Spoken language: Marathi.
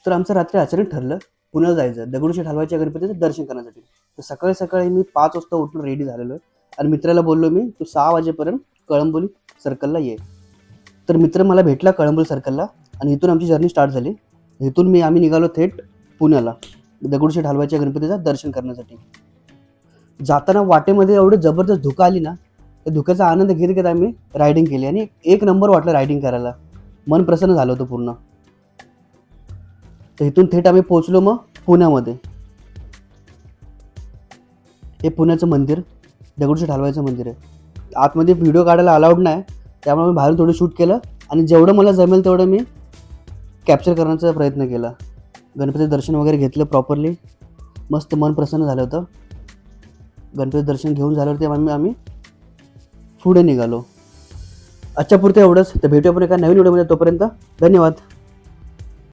तर आमचं रात्री अचानक ठरलं पुण्याला जायचं दगडूशेठ हलवाईच्या गणपतीचं दर्शन करण्यासाठी. तर सकाळी सकाळी मी 5 वाजता उठून रेडी झालेलो आहे आणि मित्राला बोललो मी, "तू 6 वाजेपर्यंत कळंबोली सर्कलला ये." तर मित्र मला भेटला कळंबोली सर्कलला आणि इथून आमची जर्नी स्टार्ट झाली. इथून आम्ही निघालो थेट पुण्याला दगडूशेठ हलवाईच्या गणपतीचं दर्शन करण्यासाठी. जाताना वाटेमध्ये एवढी जबरदस्त धुकं आली ना, त्या धुक्याचा आनंद घेत घेत आम्ही रायडिंग केली आणि एक नंबर वाटलं रायडिंग करायला. मन प्रसन्न झालं होतं पूर्ण. तर इथून थेट आम्ही पोहोचलो मग पुण्यामध्ये. हे पुण्याचं मंदिर, दगडूशेठ हलवाईचं मंदिर आहे. आतमध्ये व्हिडिओ काढायला अलाउड नाही, त्यामुळे मी बाहेरून थोडं शूट केलं आणि जेवढं मला जमेल तेवढं मी कॅप्चर करण्याचा प्रयत्न केला. गणपतीचं दर्शन वगैरे घेतलं प्रॉपरली. मस्त मन प्रसन्न झालं होतं. गणपती दर्शन घेऊन झाल्यावरती आम्ही पुढे निघालो. आजच्या पुरतं एवढंच. तर भेटूया पण एका नवीन व्हिडिओमध्ये. तोपर्यंत धन्यवाद.